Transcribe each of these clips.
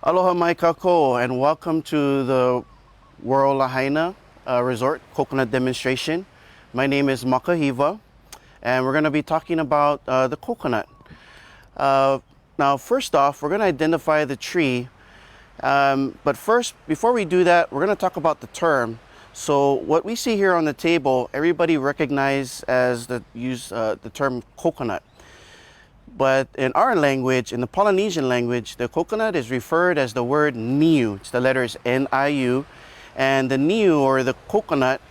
Aloha mai kako, and welcome to the World Lahaina Resort Coconut Demonstration. My name is Makahiwa, and we're going to be talking about the coconut. Uh, Now, first off, we're going to identify the tree. But first, before we do that, we're going to talk about the term. So what we see here on the table, everybody recognize as the term coconut. But in our language, in the Polynesian language, the coconut is referred as the word niu. It's the letters N-I-U. And the niu, or the coconut,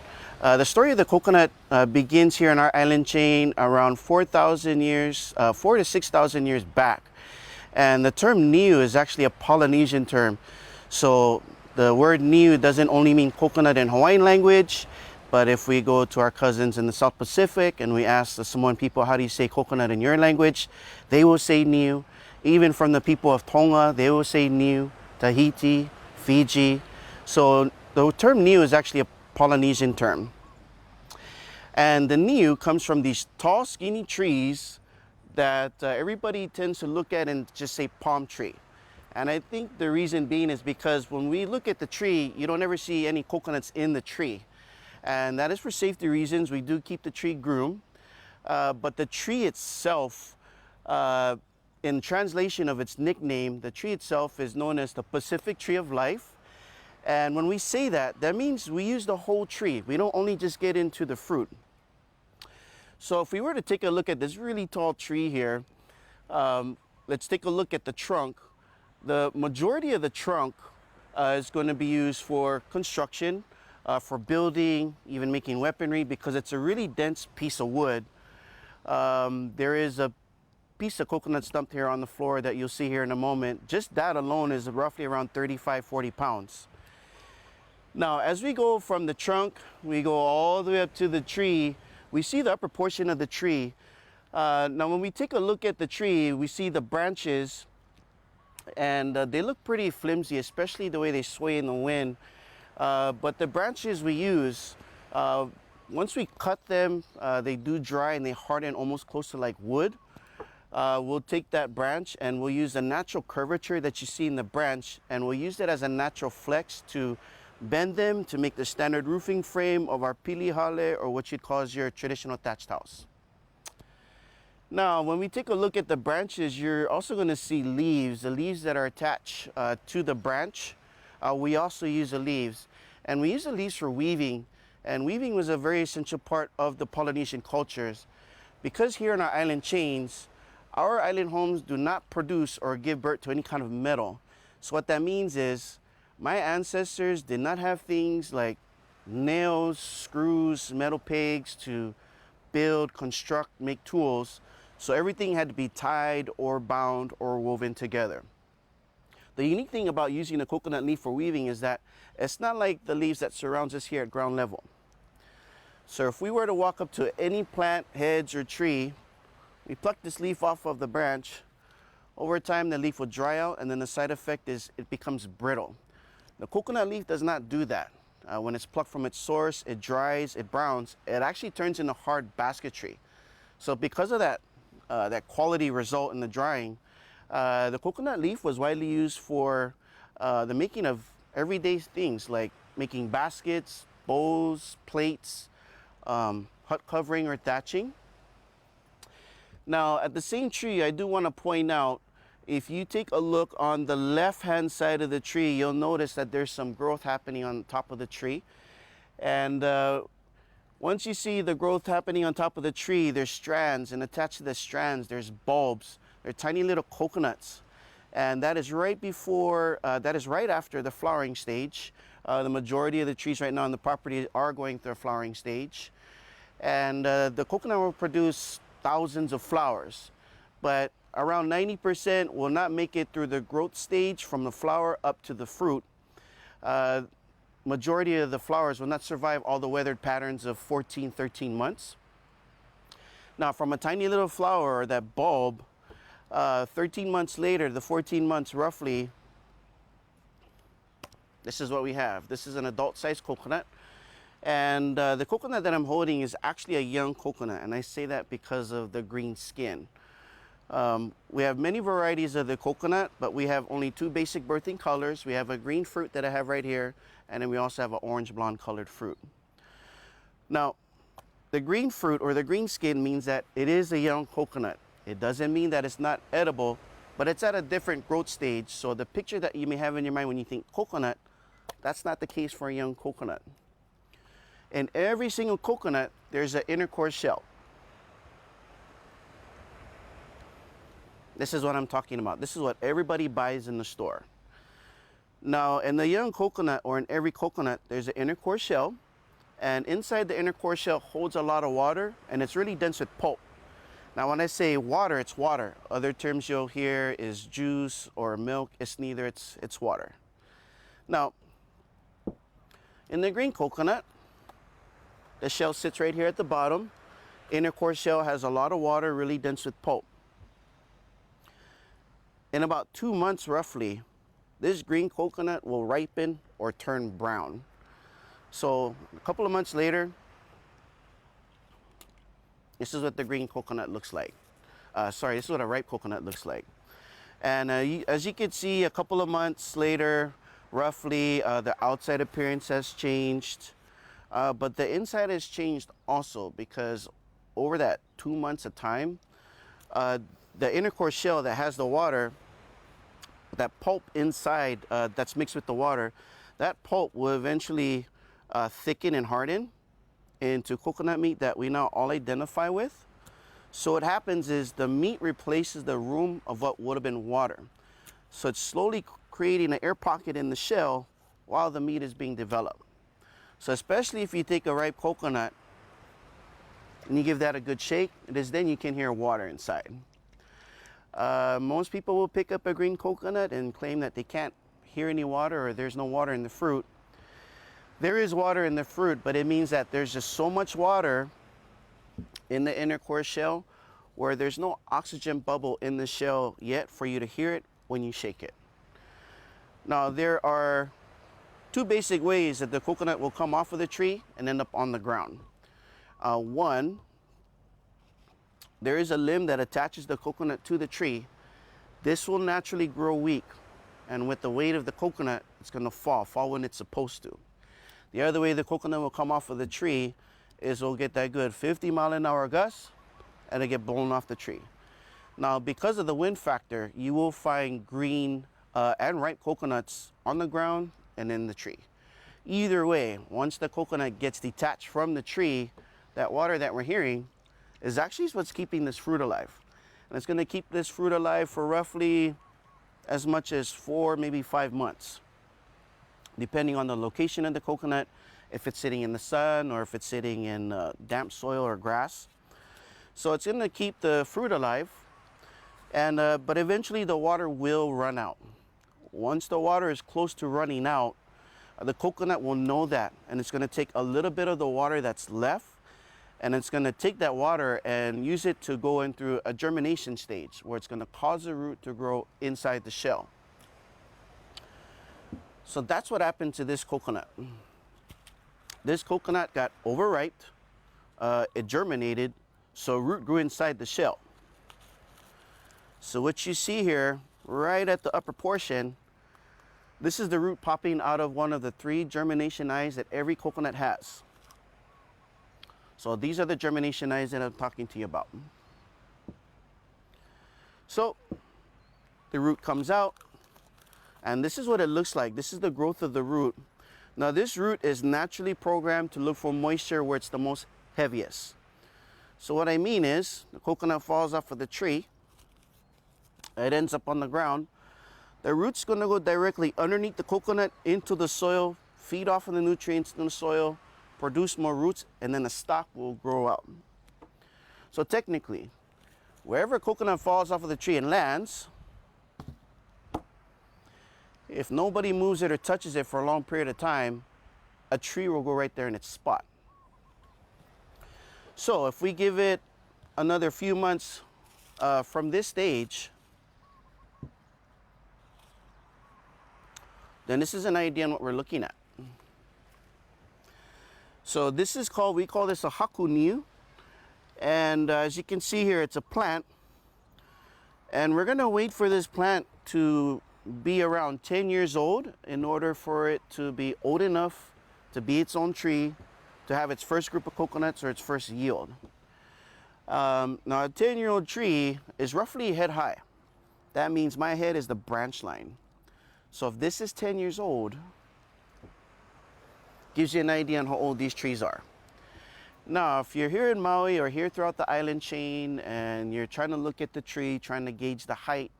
the story of the coconut begins here in our island chain around 4,000 years, 4 to 6,000 years back. And the term niu is actually a Polynesian term. So the word niu doesn't only mean coconut in Hawaiian language, but if we go to our cousins in the South Pacific and we ask the Samoan people, how do you say coconut in your language? They will say niu. Even from the people of Tonga, they will say niu, Tahiti, Fiji. So the term niu is actually a Polynesian term. And the niu comes from these tall, skinny trees that everybody tends to look at and just say palm tree. And I think the reason being is because when we look at the tree, you don't ever see any coconuts in the tree. And that is for safety reasons. We do keep the tree groomed. But the tree itself, in translation of its nickname, the tree itself is known as the Pacific Tree of Life. And when we say that, that means we use the whole tree. We don't only just get into the fruit. So if we were to take a look at this really tall tree here, let's take a look at the trunk. The majority of the trunk is going to be used for construction, for building, even making weaponry, because it's a really dense piece of wood. There is a piece of coconut stump here on the floor that you'll see here in a moment. Just that alone is roughly around 35, 40 pounds. Now, as we go from the trunk, we go all the way up to the tree, we see the upper portion of the tree. Now, when we take a look at the tree, we see the branches, and they look pretty flimsy, especially the way they sway in the wind. But the branches we use, once we cut them, they do dry and they harden almost close to like wood. We'll take that branch and we'll use the natural curvature that you see in the branch, and we'll use that as a natural flex to bend them to make the standard roofing frame of our pilihale, or what you'd call as your traditional thatched house. Now, when we take a look at the branches, you're also going to see leaves, the leaves that are attached to the branch. We also use the leaves, and we use the leaves for weaving, and weaving was a very essential part of the Polynesian cultures. Because here in our island chains, our island homes do not produce or give birth to any kind of metal. So what that means is my ancestors did not have things like nails, screws, metal pegs to build, construct, make tools. So everything had to be tied or bound or woven together. The unique thing about using a coconut leaf for weaving is that it's not like the leaves that surrounds us here at ground level. So if we were to walk up to any plant, hedge, or tree, we pluck this leaf off of the branch. Over time, the leaf will dry out, and then the side effect is it becomes brittle. The coconut leaf does not do that. When it's plucked from its source, it dries, it browns, it actually turns into hard basketry. So because of that, that quality result in the drying, the coconut leaf was widely used for the making of everyday things like making baskets, bowls, plates, hut covering or thatching. Now, at the same tree, I do want to point out, if you take a look on the left-hand side of the tree, you'll notice that there's some growth happening on top of the tree. And once you see the growth happening on top of the tree, there's strands, and attached to the strands, there's bulbs. They're tiny little coconuts. And that is right before, that is right after the flowering stage. The majority of the trees right now on the property are going through a flowering stage. And the coconut will produce thousands of flowers. But around 90% will not make it through the growth stage from the flower up to the fruit. Majority of the flowers will not survive all the weathered patterns of 14, 13 months. Now, from a tiny little flower, or that bulb, 13 months later, the 14 months roughly, this is what we have. This is an adult-sized coconut. And the coconut that I'm holding is actually a young coconut, and I say that because of the green skin. We have many varieties of the coconut, but we have only two basic birthing colors. We have a green fruit that I have right here, and then we also have an orange blonde colored fruit. Now, the green fruit or the green skin means that it is a young coconut. It doesn't mean that it's not edible, but it's at a different growth stage. So the picture that you may have in your mind when you think coconut, that's not the case for a young coconut. In every single coconut, there's an inner core shell. This is what I'm talking about. This is what everybody buys in the store. Now, in the young coconut, or in every coconut, there's an inner core shell. And inside the inner core shell holds a lot of water, and it's really dense with pulp. Now, when I say water, it's water. Other terms you'll hear is juice or milk. It's neither, it's water. Now, in the green coconut, the shell sits right here at the bottom. Inner core shell has a lot of water, really dense with pulp. In about 2 months, roughly, this green coconut will ripen or turn brown. So a couple of months later, this is what the green coconut looks like. This is what a ripe coconut looks like. And as you can see, a couple of months later, roughly, the outside appearance has changed. But the inside has changed also, because over that 2 months of time, the inner core shell that has the water, that pulp inside that's mixed with the water, that pulp will eventually thicken and harden into coconut meat that we now all identify with. So what happens is the meat replaces the room of what would have been water. So it's slowly creating an air pocket in the shell while the meat is being developed. So especially if you take a ripe coconut and you give that a good shake, it is then you can hear water inside. Most people will pick up a green coconut and claim that they can't hear any water, or there's no water in the fruit. There is water in the fruit, but it means that there's just so much water in the inner core shell where there's no oxygen bubble in the shell yet for you to hear it when you shake it. Now, there are two basic ways that the coconut will come off of the tree and end up on the ground. One, there is a limb that attaches the coconut to the tree. This will naturally grow weak, and with the weight of the coconut, it's going to fall when it's supposed to. The other way the coconut will come off of the tree is we'll get that good 50-mile-an-hour gust and it'll get blown off the tree. Now, because of the wind factor, you will find green and ripe coconuts on the ground and in the tree. Either way, once the coconut gets detached from the tree, that water that we're hearing is actually what's keeping this fruit alive. And it's going to keep this fruit alive for roughly as much as 4, maybe 5 months, depending on the location of the coconut, if it's sitting in the sun or if it's sitting in damp soil or grass. So it's going to keep the fruit alive, and but eventually the water will run out. Once the water is close to running out, the coconut will know that, and it's going to take a little bit of the water that's left, and it's going to take that water and use it to go in through a germination stage where it's going to cause the root to grow inside the shell. So that's what happened to this coconut. This coconut got overripe, it germinated, so root grew inside the shell. So what you see here, right at the upper portion, this is the root popping out of one of the 3 germination eyes that every coconut has. So these are the germination eyes that I'm talking to you about. So the root comes out, and this is what it looks like. This is the growth of the root. Now, this root is naturally programmed to look for moisture where it's the most heaviest. So what I mean is, the coconut falls off of the tree, it ends up on the ground. The root's going to go directly underneath the coconut into the soil, feed off of the nutrients in the soil, produce more roots, and then the stalk will grow out. So technically, wherever a coconut falls off of the tree and lands, if nobody moves it or touches it for a long period of time, a tree will go right there in its spot. So if we give it another few months from this stage, then this is an idea on what we're looking at. So this is called, we call this a Hakunu. And as you can see here, it's a plant. And we're gonna wait for this plant to be around 10 years old in order for it to be old enough to be its own tree, to have its first group of coconuts or its first yield. Now a 10-year-old tree is roughly head high. That means my head is the branch line. So if this is 10 years old, gives you an idea on how old these trees are. Now, if you're here in Maui or here throughout the island chain and you're trying to look at the tree, trying to gauge the height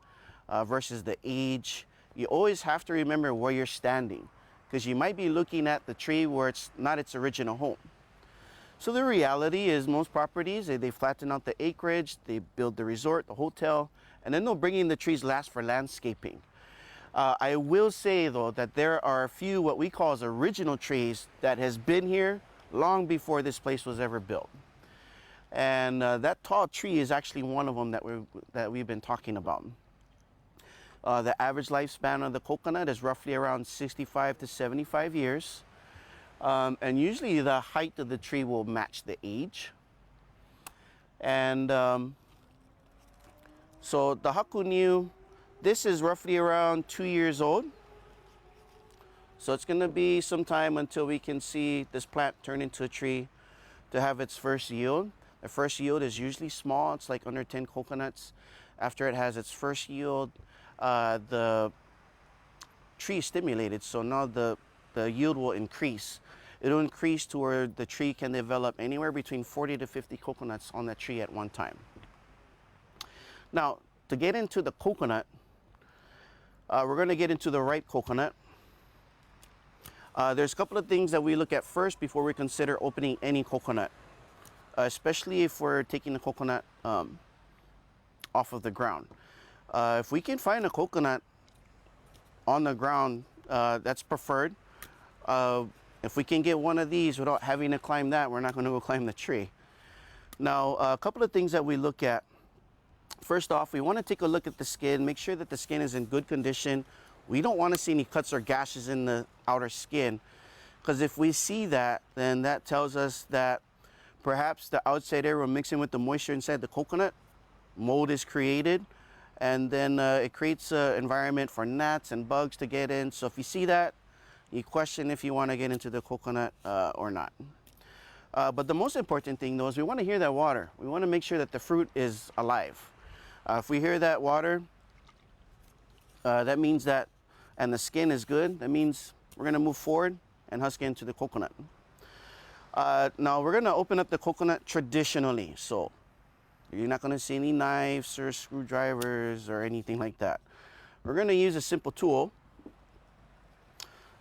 versus the age, you always have to remember where you're standing, because you might be looking at the tree where it's not its original home. So the reality is most properties, they flatten out the acreage, they build the resort, the hotel, and then they'll bring in the trees last for landscaping. I will say though that there are a few what we call as original trees that has been here long before this place was ever built. And that tall tree is actually one of them that we've been talking about. The average lifespan of the coconut is roughly around 65 to 75 years. And usually the height of the tree will match the age. And so the Hakunu, this is roughly around 2 years old. So it's going to be some time until we can see this plant turn into a tree to have its first yield. The first yield is usually small. It's like under 10 coconuts. After it has its first yield, the tree is stimulated. So now the yield will increase. It'll increase to where the tree can develop anywhere between 40 to 50 coconuts on that tree at one time. Now, to get into the coconut, we're going to get into the ripe coconut. There's a couple of things that we look at first before we consider opening any coconut, especially if we're taking the coconut off of the ground. If we can find a coconut on the ground, that's preferred. If we can get one of these without having to climb that, we're not going to go climb the tree. Now, a couple of things that we look at. First off, we want to take a look at the skin, make sure that the skin is in good condition. We don't want to see any cuts or gashes in the outer skin, because if we see that, then that tells us that perhaps the outside air will mix in with the moisture inside the coconut. Mold is created, and then it creates an environment for gnats and bugs to get in. So if you see that, you question if you want to get into the coconut or not. But the most important thing though is we want to hear that water. We want to make sure that the fruit is alive. If we hear that water, that means that, and the skin is good, that means we're going to move forward and husk into the coconut. Now we're going to open up the coconut traditionally. So you're not going to see any knives or screwdrivers or anything like that. We're going to use a simple tool.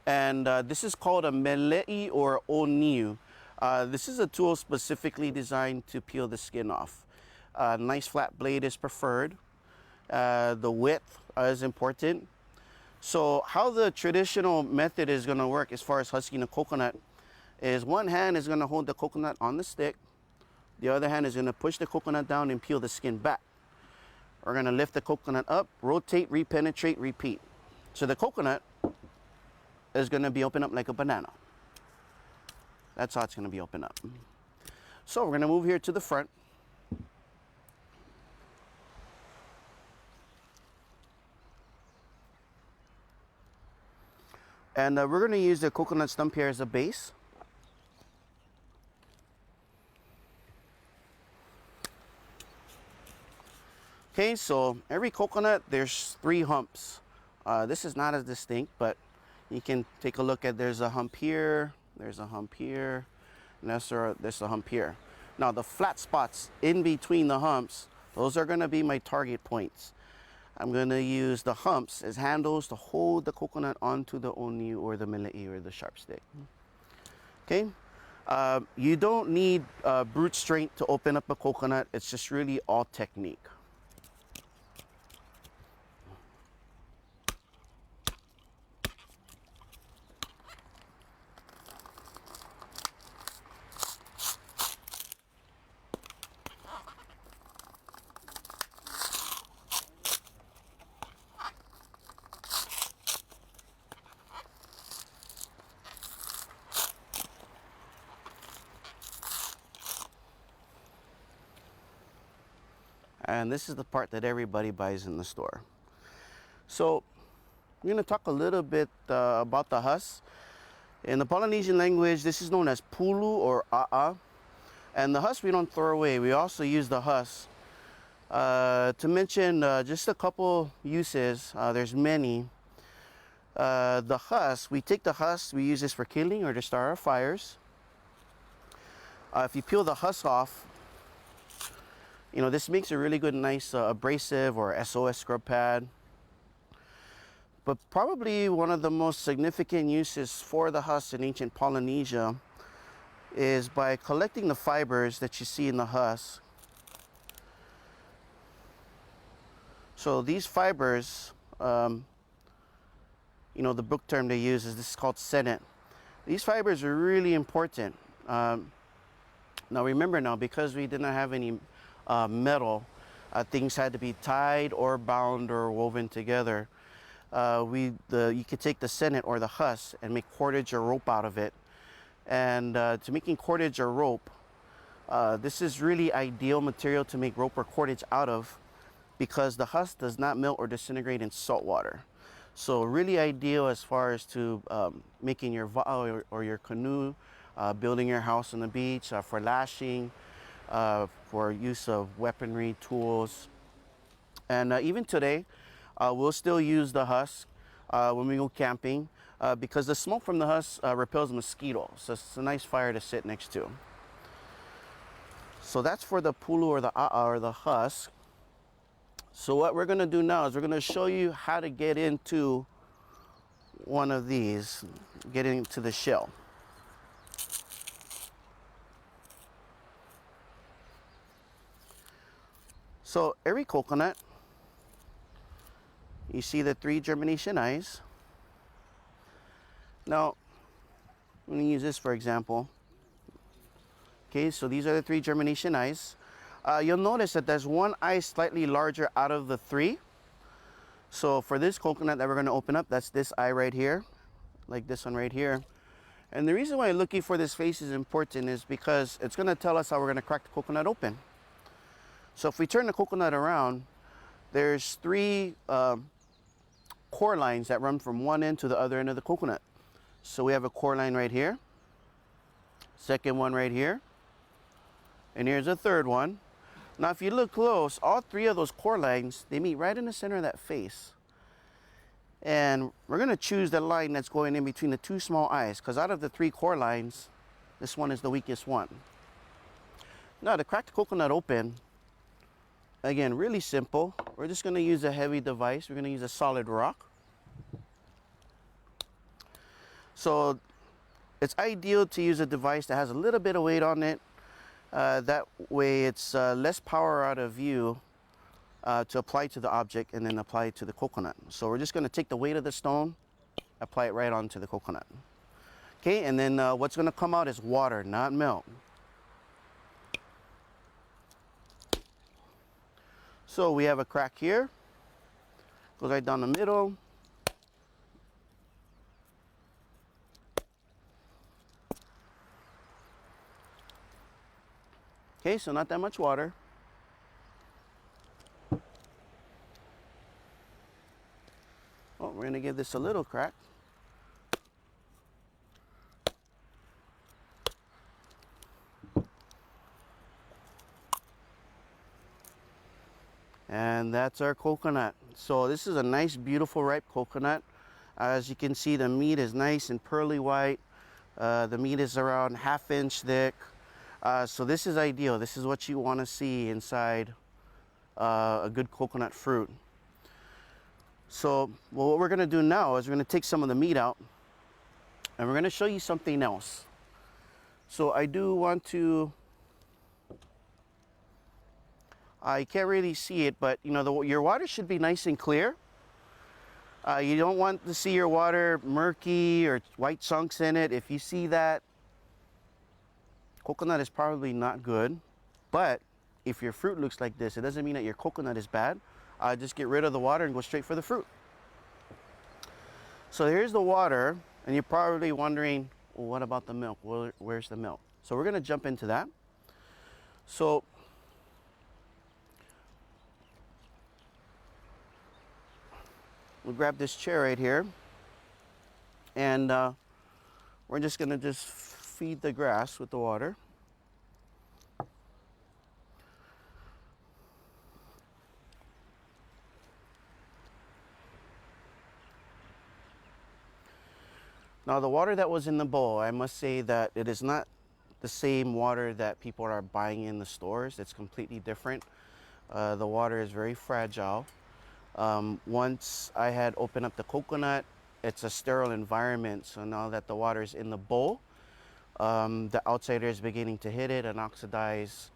And this is called a mele'i or oniu. This is a tool specifically designed to peel the skin off. Nice flat blade is preferred. The width is important. So how the traditional method is going to work as far as husking a coconut is one hand is going to hold the coconut on the stick. The other hand is going to push the coconut down and peel the skin back. We're going to lift the coconut up, rotate, repenetrate, repeat. So the coconut is going to be opened up like a banana. That's how it's going to be opened up. So we're going to move here to the front. And we're going to use the coconut stump here as a base. Okay, so every coconut, there's 3 humps. This is not as distinct, but you can take a look at, there's a hump here, there's a hump here, and there's a hump here. Now the flat spots in between the humps, those are going to be my target points. I'm going to use the humps as handles to hold the coconut onto the oniu or the mele'i or the sharp stick. Okay, you don't need brute strength to open up a coconut. It's just really all technique. And this is the part that everybody buys in the store. So I'm going to talk a little bit about the husk. In the Polynesian language, this is known as pulu or a'a. And the husk we don't throw away. We also use the husk to mention just a couple uses. There's many. The husk, we take the husk, we use this for kindling or to start our fires. If you peel the husk off, you know, this makes a really good, nice abrasive or SOS scrub pad. But probably one of the most significant uses for the husk in ancient Polynesia is by collecting the fibers that you see in the husk. So these fibers, you know, the book term they use is this is called senet. These fibers are really important. Now remember now, because we didn't have any metal, things had to be tied or bound or woven together. You could take the senet or the husk and make cordage or rope out of it. And to making cordage or rope, this is really ideal material to make rope or cordage out of because the husk does not melt or disintegrate in salt water. So really ideal as far as to making your va'a or your canoe, building your house on the beach, for lashing, for use of weaponry, tools. And even today, we'll still use the husk when we go camping because the smoke from the husk repels mosquitoes. So it's a nice fire to sit next to. So that's for the pulu or the a'a or the husk. So what we're going to do now is we're going to show you how to get into one of these, get into the shell. So every coconut, you see the 3 germination eyes. Now, I'm going to use this for example. Okay, so these are the 3 germination eyes. You'll notice that there's one eye slightly larger out of the 3. So for this coconut that we're going to open up, that's this eye right here, like this one right here. And the reason why looking for this face is important is because it's going to tell us how we're going to crack the coconut open. So if we turn the coconut around, there's 3 core lines that run from one end to the other end of the coconut. So we have a core line right here, second one right here, and here's a third one. Now if you look close, all 3 of those core lines, they meet right in the center of that face. And we're going to choose the line that's going in between the 2 small eyes, because out of the 3 core lines, this one is the weakest one. Now to crack the coconut open, again, really simple. We're just going to use a heavy device. We're going to use a solid rock. So it's ideal to use a device that has a little bit of weight on it. That way it's less power out of view to apply to the object and then apply it to the coconut. So we're just going to take the weight of the stone, apply it right onto the coconut. Okay, and then what's going to come out is water, not milk. So we have a crack here, goes right down the middle. Okay, so not that much water. Oh, we're going to give this a little crack. And that's our coconut. So this is a nice, beautiful, ripe coconut. As you can see, the meat is nice and pearly white. The meat is around 1/2 inch thick. So this is ideal. This is what you want to see inside a good coconut fruit. So what we're going to do now is we're going to take some of the meat out and we're going to show you something else. So I do want to, you can't really see it, but you know, your water should be nice and clear. You don't want to see your water murky or white chunks in it. If you see that, coconut is probably not good. But if your fruit looks like this, it doesn't mean that your coconut is bad. Just get rid of the water and go straight for the fruit. So here's the water, and you're probably wondering, well, what about the milk? Where's the milk? So we're going to jump into that. So we'll grab this chair right here, and we're just gonna just feed the grass with the water. Now the water that was in the bowl, I must say that it is not the same water that people are buying in the stores. It's completely different. The water is very fragile. Once I had opened up the coconut, it's a sterile environment. So now that the water is in the bowl, the outsider is beginning to hit it and oxidize.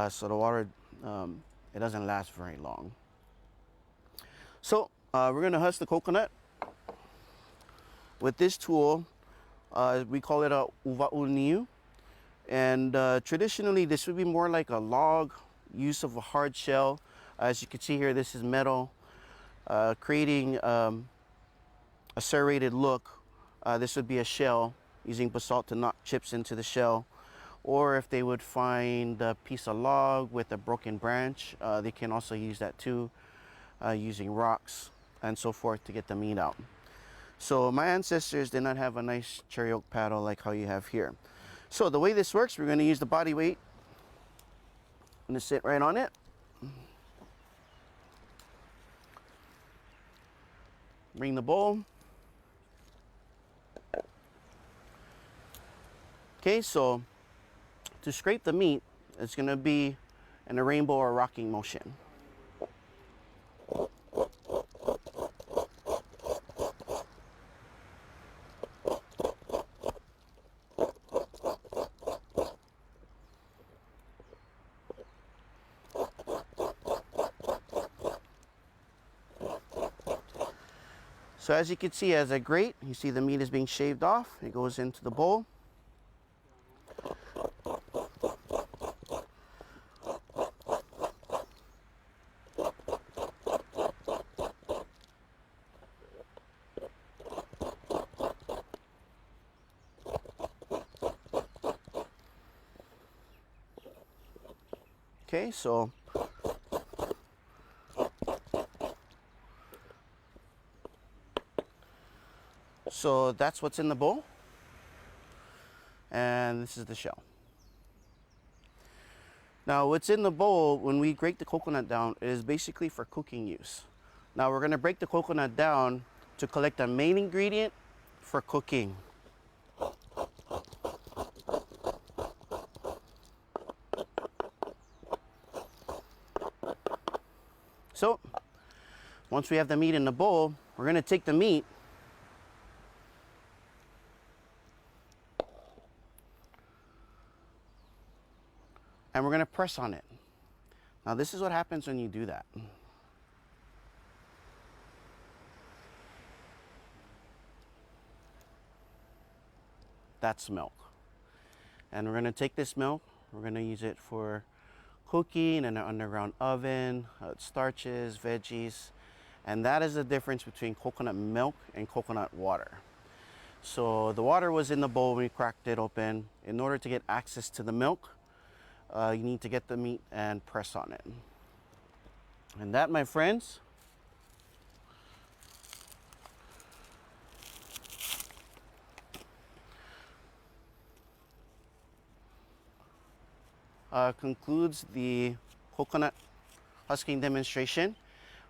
So the water, it doesn't last very long. So we're gonna husk the coconut with this tool. We call it a uva'uniu. And traditionally, this would be more like a log, use of a hard shell. As you can see here, this is metal, creating a serrated look. This would be a shell, using basalt to knock chips into the shell. Or if they would find a piece of log with a broken branch, they can also use that too, using rocks and so forth to get the meat out. So my ancestors did not have a nice cherry oak paddle like how you have here. So the way this works, we're going to use the body weight. I'm going to sit right on it. Bring the bowl. Okay, so to scrape the meat, it's going to be in a rainbow or rocking motion. So as you can see, as I grate, you see the meat is being shaved off. It goes into the bowl. Okay, so that's what's in the bowl, and this is the shell. Now what's in the bowl, when we grate the coconut down, is basically for cooking use. Now we're going to break the coconut down to collect the main ingredient for cooking. So once we have the meat in the bowl, we're going to take the meat and we're going to press on it. Now this is what happens when you do that. That's milk. And we're going to take this milk, we're going to use it for cooking in an underground oven, starches, veggies, and that is the difference between coconut milk and coconut water. So the water was in the bowl when we cracked it open. In order to get access to the milk, you need to get the meat and press on it. And that, my friends, concludes the coconut husking demonstration.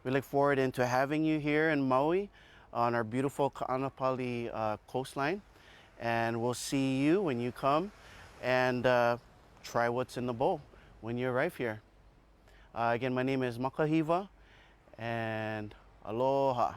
We look forward into having you here in Maui on our beautiful Ka'anapali coastline, and we'll see you when you come and try what's in the bowl when you arrive here. Again, my name is Makahiwa, and aloha.